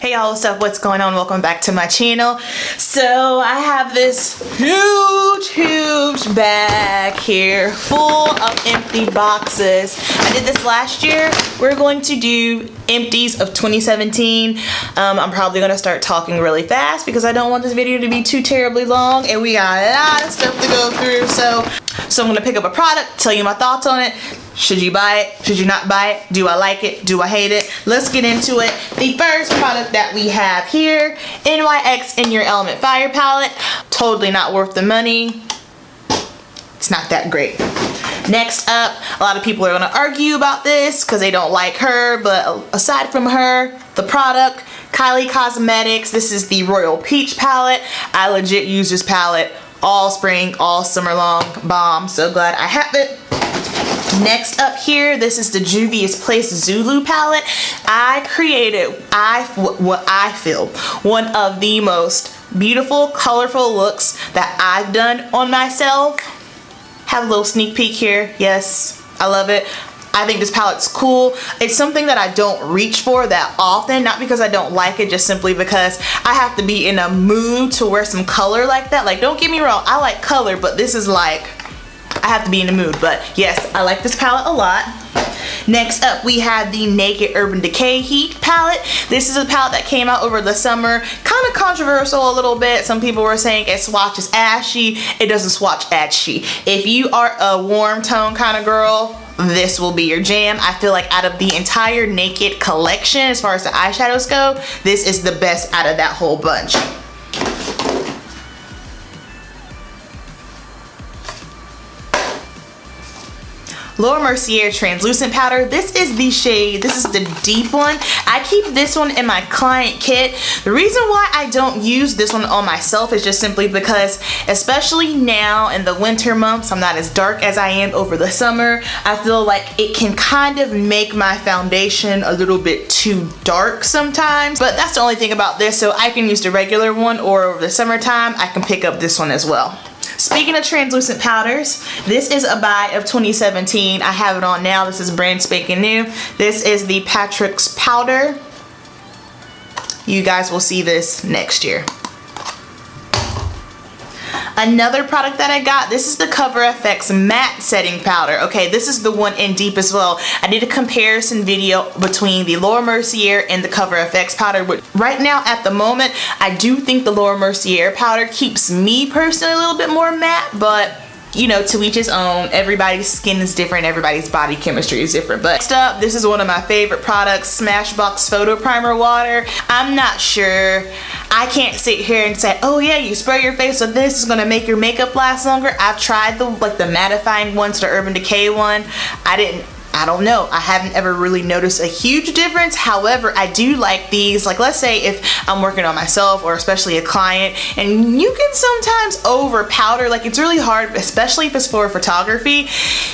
Hey y'all, what's up? What's going on? Welcome back to my channel. So I have this huge bag here full of empty boxes. I did this last year. We're going to do empties of 2017. I'm probably going to start talking really fast because I don't want this video to be too terribly long, and we got a lot of stuff to go through. So I'm going to pick up a product, tell you my thoughts on it. Should you buy it? Should you not buy it? Do I like it? Do I hate it? Let's get into it. The first product that we have here, NYX In Your Element Fire Palette. Totally not worth the money. It's not that great. Next up, a lot of people are going to argue about this because they don't like her, but aside from her, the product, Kylie Cosmetics. This is the Royal Peach palette. I legit use this palette all spring, all summer long. Bomb. So glad I have it. Next up here, this is the Juvia's Place Zulu palette. I created what I feel one of the most beautiful, colorful looks that I've done on myself. Have a little sneak peek here. Yes, I love it. I think this palette's cool. It's something that I don't reach for that often, not because I don't like it, just simply because I have to be in a mood to wear some color like that. Like, don't get me wrong, I like color, but this is like, I have to be in the mood. But yes, I like this palette a lot. Next up, we have the Naked Urban Decay Heat palette. This is a palette that came out over the summer. Kind of controversial a little bit. Some people were saying it swatches ashy. It doesn't swatch ashy. If you are a warm tone kind of girl, this will be your jam. I feel like out of the entire Naked collection, as far as the eyeshadows go, this is the best out of that whole bunch. Laura Mercier translucent powder. This is the shade, this is the deep one. I keep this one in my client kit. The reason why I don't use this one on myself is just simply because, especially now in the winter months, I'm not as dark as I am over the summer. I feel like it can kind of make my foundation a little bit too dark sometimes, but that's the only thing about this. So I can use the regular one, or over the summertime I can pick up this one as well. Speaking of translucent powders, this is a buy of 2017. I have it on now. This is brand spanking new. This is the Patrick's powder. You guys will see this next year. Another product that I got, this is the Cover FX matte setting powder. Okay, this is the one in deep as well. I did a comparison video between the Laura Mercier and the Cover FX powder. But right now, at the moment, I do think the Laura Mercier powder keeps me personally a little bit more matte, but you know, to each his own. Everybody's skin is different, everybody's body chemistry is different. But next up, this is one of my favorite products, Smashbox Photo Primer Water. I'm not sure. I can't sit here and say, oh yeah, you spray your face with this, is gonna make your makeup last longer. I've tried the mattifying ones, the Urban Decay one. I don't know. I haven't ever really noticed a huge difference. However, I do like these. Like, let's say if I'm working on myself or especially a client, and you can sometimes over powder. Like, it's really hard, especially if it's for photography.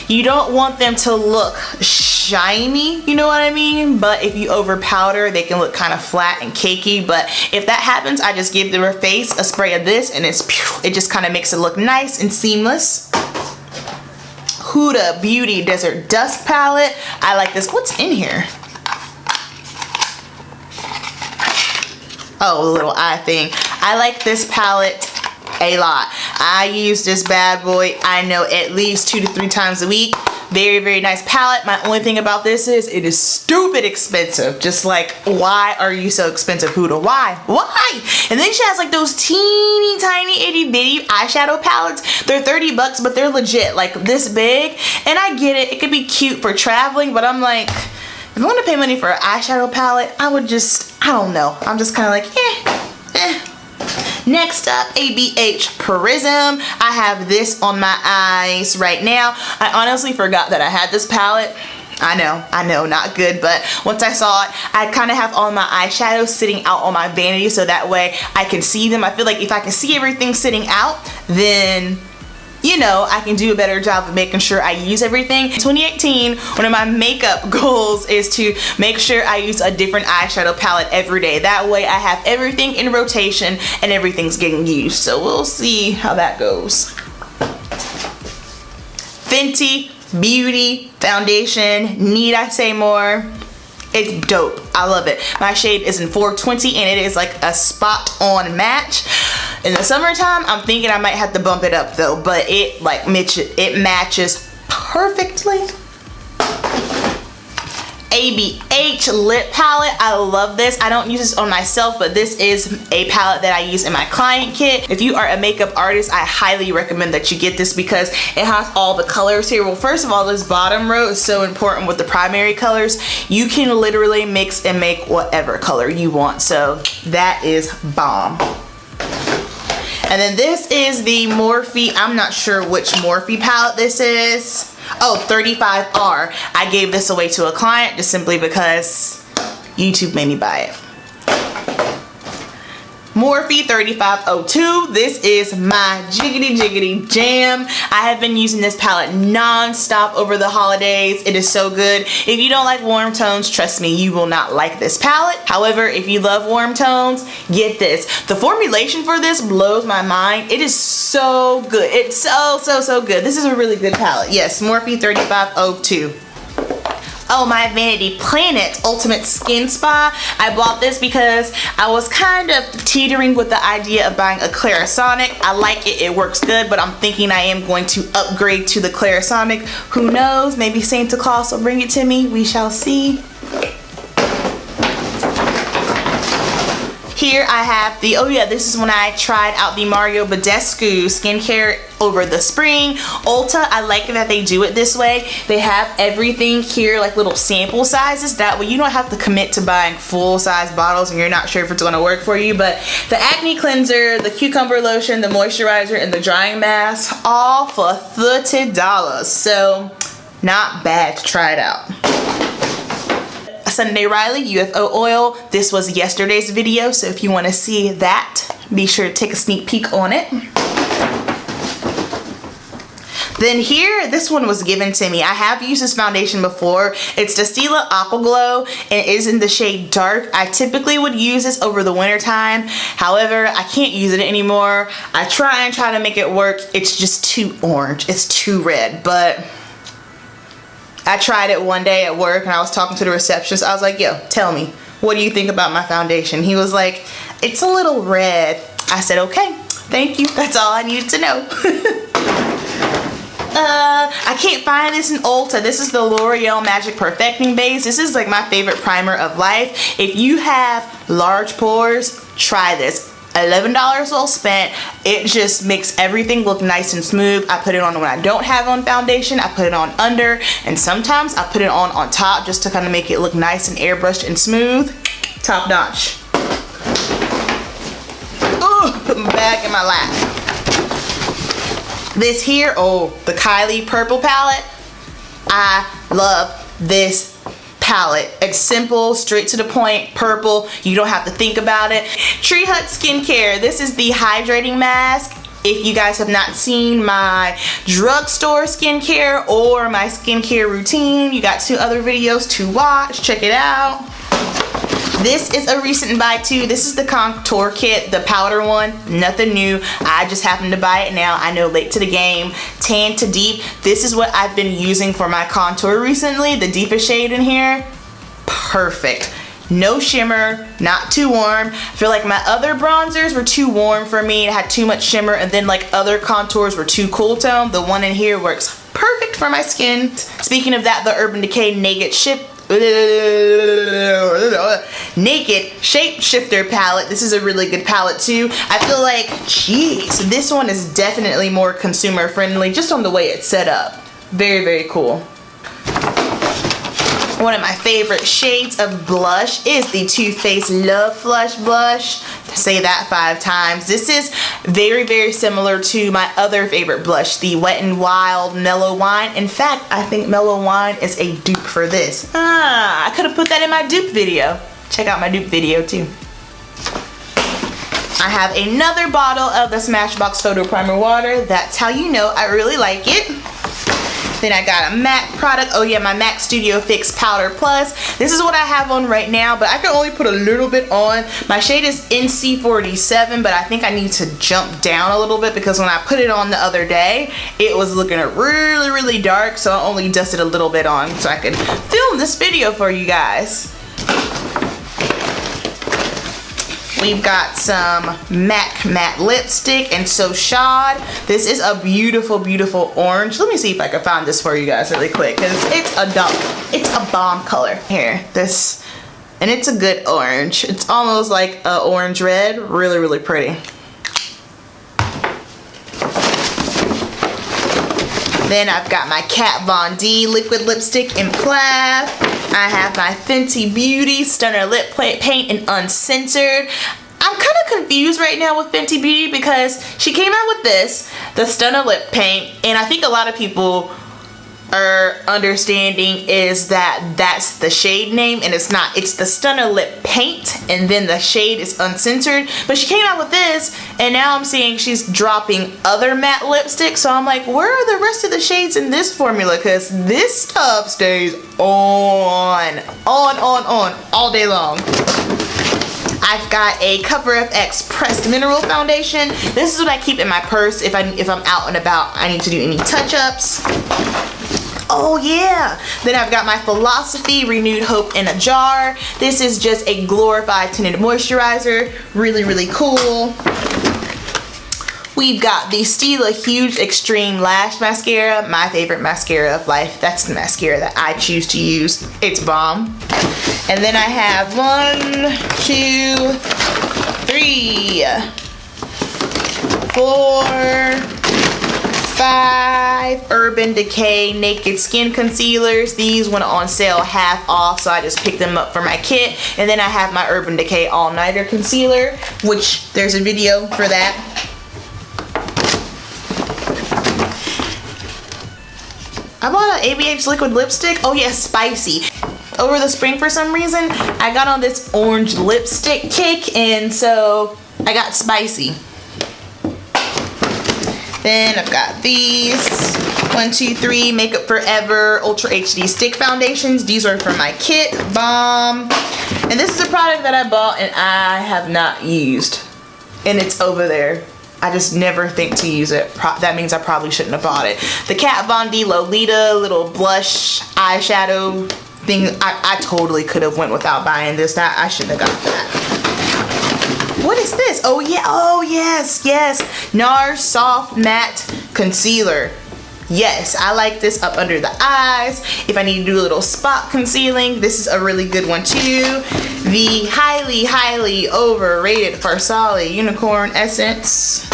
You don't want them to look shiny, you know what I mean? But if you over powder, they can look kind of flat and cakey. But if that happens, I just give their face a spray of this, and it just kind of makes it look nice and seamless. Huda Beauty Desert Dust Palette. I like this. What's in here? Oh, a little eye thing. I like this palette a lot. I use this bad boy, I know, at least 2 to 3 times a week. Very nice palette. My only thing about this is it is stupid expensive. Just like, why are you so expensive, Huda? Why? And then she has like those teeny tiny itty bitty eyeshadow palettes. They're 30 bucks, but they're legit like this big. And I get it, it could be cute for traveling, but I'm like, if I want to pay money for an eyeshadow palette, I would just, I don't know. I'm just kind of like, Next up, ABH Prism. I have this on my eyes right now. I honestly forgot that I had this palette. I know, not good, but once I saw it, I kind of have all my eyeshadows sitting out on my vanity so that way I can see them. I feel like if I can see everything sitting out, then you know, I can do a better job of making sure I use everything. In 2018, one of my makeup goals is to make sure I use a different eyeshadow palette every day. That way I have everything in rotation and everything's getting used. So we'll see how that goes. Fenty Beauty Foundation, need I say more? It's dope. I love it. My shade is in 420 and it is like a spot on match. In the summertime, I'm thinking I might have to bump it up though, but it matches perfectly. ABH lip palette. I love this. I don't use this on myself, but this is a palette that I use in my client kit. If you are a makeup artist, I highly recommend that you get this because it has all the colors here. Well, first of all, this bottom row is so important with the primary colors. You can literally mix and make whatever color you want, so that is bomb. And then this is the Morphe, I'm not sure which Morphe palette this is. Oh, 35R. I gave this away to a client just simply because YouTube made me buy it. Morphe 3502. This is my jiggity jam. I have been using this palette non-stop over the holidays. It is so good. If you don't like warm tones, trust me, you will not like this palette. However, if you love warm tones, get this. The formulation for this blows my mind. It is so good. It's so good. This is a really good palette. Yes, Morphe 3502. Oh, my Vanity Planet Ultimate Skin Spa. I bought this because I was kind of teetering with the idea of buying a Clarisonic. I like it, it works good, but I'm thinking I am going to upgrade to the Clarisonic. Who knows, maybe Santa Claus will bring it to me. We shall see. Here I have the, oh yeah, this is when I tried out the Mario Badescu skincare over the spring. Ulta, I like that they do it this way. They have everything here, like little sample sizes. That way you don't have to commit to buying full size bottles and you're not sure if it's gonna work for you. But the acne cleanser, the cucumber lotion, the moisturizer, and the drying mask, all for $30. So not bad to try it out. Sunday Riley UFO oil. This was yesterday's video, so if you want to see that, be sure to take a sneak peek on it. Then here, this one was given to me. I have used this foundation before. It's the Stila Aqua Glow and it is in the shade Dark. I typically would use this over the winter time. However, I can't use it anymore. I try to make it work. It's just too orange. It's too red, but I tried it one day at work and I was talking to the receptionist. I was like, yo, tell me, what do you think about my foundation? He was like, it's a little red. I said, okay, thank you. That's all I needed to know. I can't find this in Ulta. This is the L'Oreal Magic Perfecting Base. This is like my favorite primer of life. If you have large pores, try this. $11 well spent. It just makes everything look nice and smooth. I put it on when I don't have on foundation. I put it on under, and sometimes I put it on top just to kind of make it look nice and airbrushed and smooth. Top notch. Ooh, put my bag in my lap. This here, oh, the Kylie purple palette. I love this palette. It's simple, straight to the point, purple. You don't have to think about it. Tree Hut Skincare. This is the hydrating mask. If you guys have not seen my drugstore skincare or my skincare routine, you got 2 other videos to watch. Check it out. This is a recent buy too. This is the contour kit, the powder one. Nothing new. I just happened to buy it now. I know, late to the game. Tan to deep. This is what I've been using for my contour recently. The deepest shade in here. Perfect. No shimmer, not too warm. I feel like my other bronzers were too warm for me. It had too much shimmer, and then like other contours were too cool tone. The one in here works perfect for my skin. Speaking of that, the Urban Decay Naked Shapeshifter palette. This is a really good palette too. I feel like, geez, this one is definitely more consumer friendly just on the way it's set up. Very, very cool. One of my favorite shades of blush is the Too Faced Love Flush blush. Say that 5 times. This is very, very similar to my other favorite blush, the Wet n Wild Mellow Wine. In fact, I think Mellow Wine is a dupe for this. I could have put that in my dupe video. Check out my dupe video too. I have another bottle of the Smashbox Photo Primer Water. That's how you know I really like it. Then I got a MAC product. Oh yeah, my MAC Studio Fix Powder Plus. This is what I have on right now, but I can only put a little bit on. My shade is NC47, but I think I need to jump down a little bit because when I put it on the other day, it was looking really, really dark, so I only dusted a little bit on so I could film this video for you guys. We've got some MAC matte lipstick and So Shad. This is a beautiful, beautiful orange. Let me see if I can find this for you guys really quick, because it's a bomb color. Here, this, and it's a good orange. It's almost like a orange red. Really, really pretty. Then I've got my Kat Von D liquid lipstick in plaid. I have my Fenty Beauty Stunner Lip Paint in Uncensored. I'm kind of confused right now with Fenty Beauty because she came out with this, the Stunner Lip Paint, and I think a lot of people are understanding is that that's the shade name, and it's not. It's the Stunner Lip Paint, and then the shade is Uncensored. But she came out with this, and now I'm seeing she's dropping other matte lipsticks, so I'm like, where are the rest of the shades in this formula? Because this stuff stays on all day long. I've got a Cover FX Pressed Mineral Foundation. This is what I keep in my purse if I'm out and about. I need to do any touch-ups. Oh yeah! Then I've got my Philosophy Renewed Hope in a jar. This is just a glorified tinted moisturizer. Really, really cool. We've got the Stila Huge Extreme Lash Mascara, my favorite mascara of life. That's the mascara that I choose to use. It's bomb. And then I have 1, 2, 3, 4, 5 Urban Decay Naked Skin Concealers. These went on sale half off, so I just picked them up for my kit. And then I have my Urban Decay All Nighter Concealer, which there's a video for that. I bought an ABH liquid lipstick. Oh yeah, spicy. Over the spring, for some reason, I got on this orange lipstick kick, and so I got spicy. Then I've got these 1, 2, 3 Makeup Forever Ultra HD Stick Foundations. These are for my kit. Bomb. And this is a product that I bought and I have not used, and it's over there. I just never think to use it. That means I probably shouldn't have bought it. The Kat Von D Lolita little blush eyeshadow thing. I totally could have went without buying this. I shouldn't have got that. What is this? Oh yeah, oh yes, yes. NARS Soft Matte Concealer. Yes, I like this up under the eyes. If I need to do a little spot concealing, this is a really good one too. The highly, highly overrated Farsali Unicorn Essence.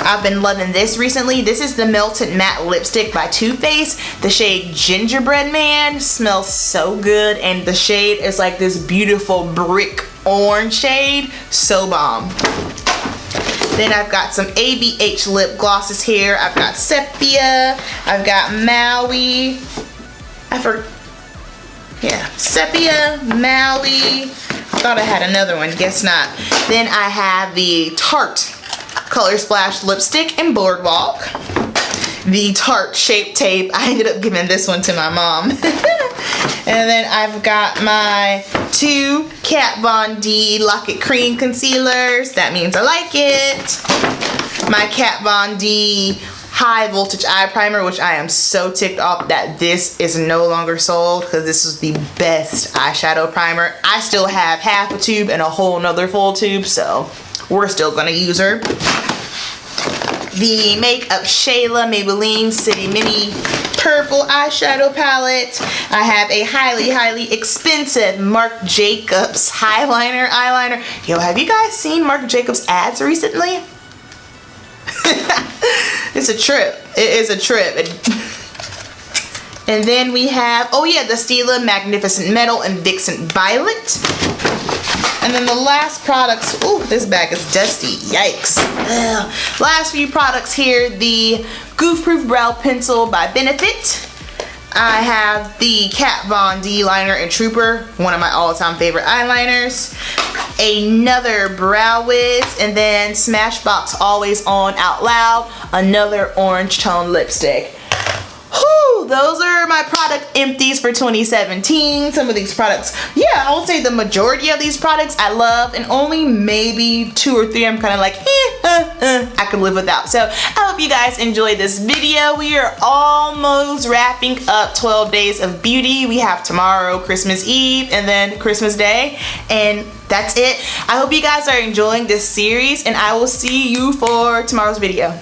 I've been loving this recently. This is the Melted Matte Lipstick by Too Faced. The shade Gingerbread Man smells so good, and the shade is like this beautiful brick orange shade. So bomb. Then I've got some ABH lip glosses here. I've got Sepia. I've got Maui. Sepia, Maui. I thought I had another one. Guess not. Then I have the Tarte Color Splash lipstick in Boardwalk. The Tarte Shape Tape. I ended up giving this one to my mom. And then I've got my 2 Kat Von D Lock-It Cream Concealers. That means I like it. My Kat Von D High Voltage Eye Primer, which I am so ticked off that this is no longer sold, because this is the best eyeshadow primer. I still have half a tube and a whole nother full tube, so we're still gonna use her. The Makeup Shayla Maybelline City Mini Purple eyeshadow palette. I have a highly, highly expensive Marc Jacobs eyeliner. Yo, have you guys seen Marc Jacobs ads recently? It's a trip. It is a trip. And then we have, oh yeah, the Stila Magnificent Metal and Vixen Violet. And then the last products, ooh, this bag is dusty, yikes. Ugh. Last few products here, the Goof Proof Brow Pencil by Benefit. I have the Kat Von D Liner and Trooper, one of my all-time favorite eyeliners. Another Brow Wiz, and then Smashbox Always On Out Loud, another orange tone lipstick. Whew! those are my product empties for 2017. Some of these products, yeah, I would say the majority of these products I love, and only maybe 2 or 3 I'm kind of like, I could live without. So I hope you guys enjoyed this video. We are almost wrapping up 12 days of beauty. We have tomorrow, Christmas Eve, and then Christmas Day, and that's it. I hope you guys are enjoying this series, and I will see you for tomorrow's video.